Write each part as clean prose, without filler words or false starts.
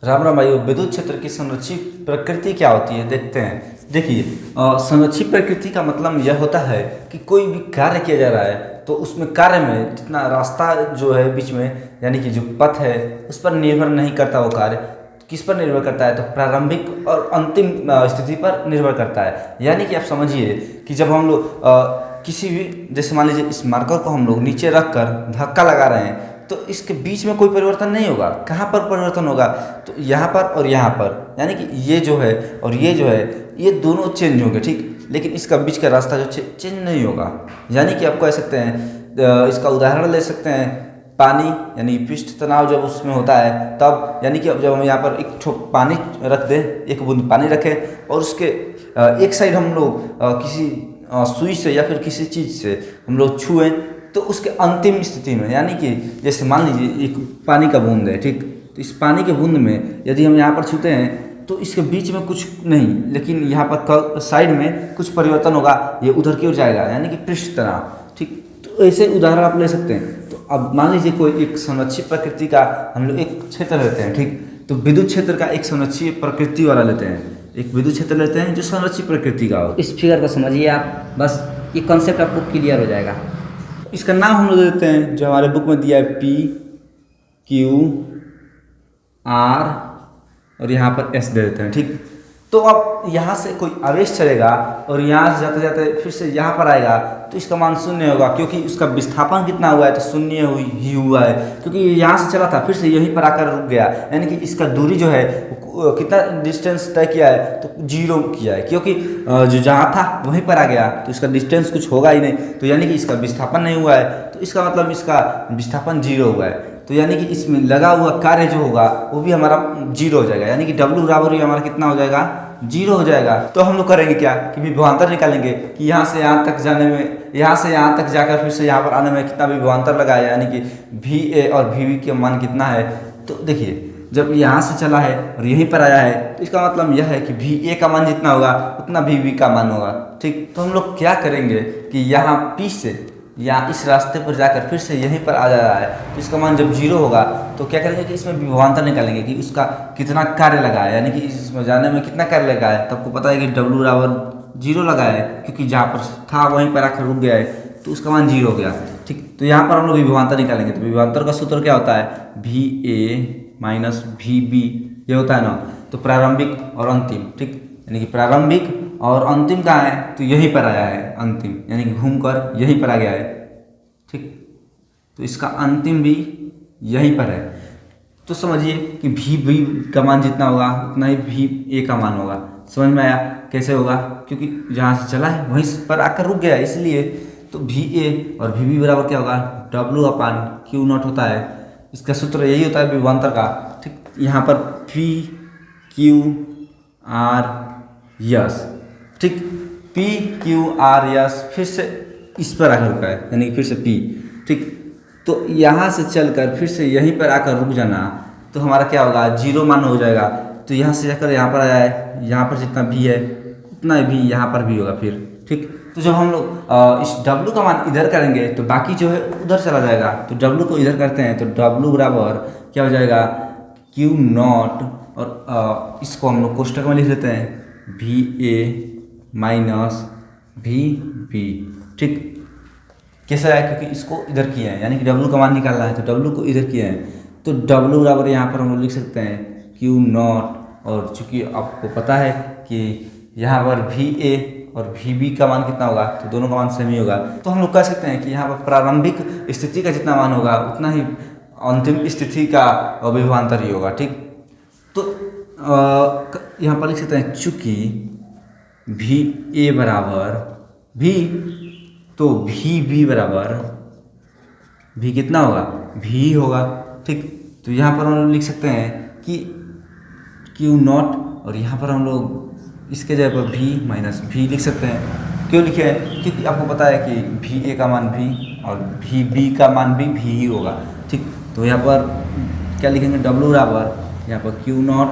राम राम भाइयों, विद्युत क्षेत्र की संरक्षित प्रकृति क्या होती है देखते हैं। देखिए, संरक्षित प्रकृति का मतलब यह होता है कि कोई भी कार्य किया जा रहा है तो उसमें कार्य में जितना रास्ता जो है बीच में, यानी कि जो पथ है, उस पर निर्भर नहीं करता। वो कार्य किस पर निर्भर करता है? तो प्रारंभिक और अंतिम स्थिति पर निर्भर करता है। यानी कि आप समझिए कि जब हम लोग किसी भी, जैसे मान लीजिए इस मार्कर को हम लोग नीचे रख कर धक्का लगा रहे हैं तो इसके बीच में कोई परिवर्तन नहीं होगा। कहाँ पर परिवर्तन होगा? तो यहाँ पर और यहाँ पर, यानी कि ये जो है और ये जो है, ये दोनों चेंज होंगे, ठीक। लेकिन इसका बीच का रास्ता जो चेंज नहीं होगा। यानी कि आप कह सकते हैं, इसका उदाहरण ले सकते हैं, पानी, यानी पृष्ठ तनाव जब उसमें होता है तब, यानी कि जब हम यहाँ पर एक ठोप पानी रख दें, एक बूंद पानी रखें और उसके एक साइड हम लोग किसी सुई से या फिर किसी चीज़ से हम लोग छुएं तो उसके अंतिम स्थिति में, यानी कि जैसे मान लीजिए एक पानी का बूंद है, ठीक। तो इस पानी के बूंद में यदि हम यहाँ पर छूते हैं तो इसके बीच में कुछ नहीं, लेकिन यहाँ पर साइड में कुछ परिवर्तन होगा, ये उधर की ओर जाएगा, यानी कि पृष्ठ तनाव, ठीक। तो ऐसे उदाहरण आप ले सकते हैं। तो अब मान लीजिए कोई एक संरक्षित प्रकृति का हम लोग एक क्षेत्र लेते हैं, ठीक। तो विद्युत क्षेत्र का एक संरक्षित प्रकृति वाला लेते हैं, एक विद्युत क्षेत्र लेते हैं जो संरक्षित प्रकृति का हो। इस फिगर को समझिए आप, बस ये कॉन्सेप्ट आपको क्लियर हो जाएगा। इसका नाम हम लोग देते हैं जो हमारे बुक में दिया है, P Q R और यहाँ पर S दे देते हैं, ठीक। तो अब यहाँ से कोई आवेश चलेगा और यहाँ से जाते जाते फिर से यहाँ पर आएगा तो इसका मान शून्य होगा, क्योंकि उसका विस्थापन कितना हुआ है? तो शून्य ही हुआ है, क्योंकि यहाँ से चला था फिर से यहीं पर आकर रुक गया। यानी कि इसका दूरी जो है कितना डिस्टेंस तय किया है? तो 0 किया है, क्योंकि जो जहाँ था वहीं पर आ गया तो इसका डिस्टेंस कुछ होगा ही नहीं। तो यानी कि इसका विस्थापन नहीं हुआ है, तो इसका मतलब इसका विस्थापन 0 हुआ है। तो यानी कि इसमें लगा हुआ कार्य जो होगा वो भी हमारा 0 हो जाएगा, यानी कि W बराबर ही हमारा कितना हो जाएगा? 0 हो जाएगा। तो हम लोग करेंगे क्या कि विभवांतर निकालेंगे कि यहाँ से यहाँ तक जाने में, यहाँ से यहाँ तक जाकर फिर से यहाँ पर आने में कितना विभवांतर लगा है, यानी कि VA और VB के मान कितना है। तो देखिए, जब यहाँ से चला है और यहीं पर आया है तो इसका मतलब यह है कि VA का मान जितना होगा उतना VB का मान होगा, ठीक। तो हम लोग क्या करेंगे कि यहाँ P से या इस रास्ते पर जाकर फिर से यहीं पर आ जा रहा है, तो इसका मान जब 0 होगा तो क्या करेंगे कि इसमें विभवांतर निकालेंगे कि उसका कितना कार्य लगा है, यानी कि इसमें जाने में कितना कार्य लगा है। तो आपको पता है कि W बराबर 0 लगा है, क्योंकि जहाँ पर था वहीं पर आकर रुक गया है तो उसका मान 0 हो गया, ठीक। तो यहाँ पर हम लोग विभवांतर निकालेंगे। तो विभवांतर का सूत्र क्या होता है? VA माइनस VB, ये होता है ना। तो प्रारंभिक और अंतिम, ठीक, यानी कि प्रारंभिक और अंतिम कहाँ है? तो यहीं पर आया है अंतिम, यानी कि घूमकर यहीं पर आ गया है, ठीक। तो इसका अंतिम भी यहीं पर है। तो समझिए कि VB का मान जितना होगा उतना ही VA का मान होगा। समझ में आया कैसे होगा? क्योंकि जहाँ से चला है वहीं पर आकर रुक गया है, इसलिए। तो VA और VB बराबर क्या होगा? W/Q0 होता है। इसका सूत्र यही होता है विभवांतर का, ठीक। यहाँ पर P Q R S, ठीक। P Q R S फिर से इस पर आकर रुका है, यानी फिर से P, ठीक। तो यहाँ से चलकर फिर से यहीं पर आकर रुक जाना, तो हमारा क्या होगा? 0 मान हो जाएगा। तो यहाँ से जाकर यहाँ पर आया है, यहाँ पर जितना भी है उतना भी यहाँ पर भी होगा फिर, ठीक। तो जब हम लोग इस W का मान इधर करेंगे तो बाकी जो है उधर चला जाएगा। तो W को इधर करते हैं तो W बराबर क्या हो जाएगा? Q0, और इसको हम लोग कोष्टक में लिख लेते हैं VA माइनस VB, ठीक। कैसा है? क्योंकि इसको इधर किए हैं, यानी कि W का मान निकालना है तो W को इधर किए हैं। तो W बराबर यहाँ पर हम लोग लिख सकते हैं Q0, और चूंकि आपको पता है कि यहाँ पर VA और VB का मान कितना होगा, तो दोनों का मान सेम ही होगा। तो हम लोग कह सकते हैं कि यहाँ पर प्रारंभिक स्थिति का जितना मान होगा उतना ही अंतिम स्थिति का विभवांतर ही होगा, ठीक। तो यहाँ पर लिख सकते हैं चूंकि VA बराबर V, तो VB बराबर V कितना होगा? V होगा, ठीक। तो यहाँ पर हम लोग लिख सकते हैं कि Q0, और यहाँ पर हम लोग इसके जगह पर V माइनस V लिख सकते हैं। क्यों लिखे हैं? क्योंकि आपको पता है कि VA का मान V और VB का मान भी V ही होगा, ठीक। तो यहाँ पर क्या लिखेंगे? W बराबर यहाँ पर Q0,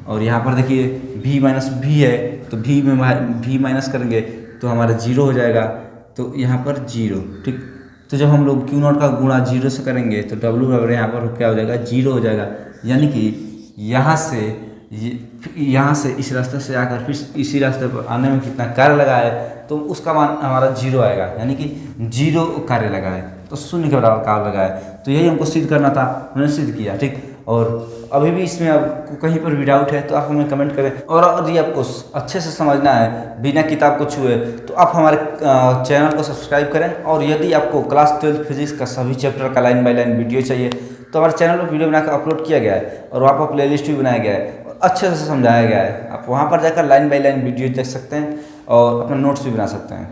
और यहाँ पर देखिए V माइनस V है, तो V में V माइनस करेंगे तो हमारा 0 हो जाएगा। तो यहाँ पर 0, ठीक। तो जब हम लोग Q0 का गुणा 0 से करेंगे तो W बराबर यहाँ पर क्या हो जाएगा? 0 हो जाएगा। यानी कि यहाँ से इस रास्ते से आकर फिर इसी रास्ते पर आने में कितना कार्य लगा है, तो उसका मान हमारा 0 आएगा, यानी कि 0 कार्य लगा है, तो शून्य के बराबर कार्य लगा है। तो यही हमको सिद्ध करना था, हमने सिद्ध किया, ठीक। और अभी भी इसमें आपको कहीं पर भी डाउट है तो आप हमें कमेंट करें। और यदि आपको अच्छे से समझना है बिना किताब को छुए, तो आप हमारे चैनल को सब्सक्राइब करें। और यदि आपको क्लास 12 फिजिक्स का सभी चैप्टर का लाइन बाय लाइन वीडियो चाहिए, तो हमारे चैनल पर वीडियो बनाकर अपलोड किया गया है और वहाँ पर प्ले लिस्ट भी बनाया गया है और अच्छे से समझाया गया है। आप वहाँ पर जाकर लाइन बाय लाइन वीडियो देख सकते हैं और अपना नोट्स भी बना सकते हैं।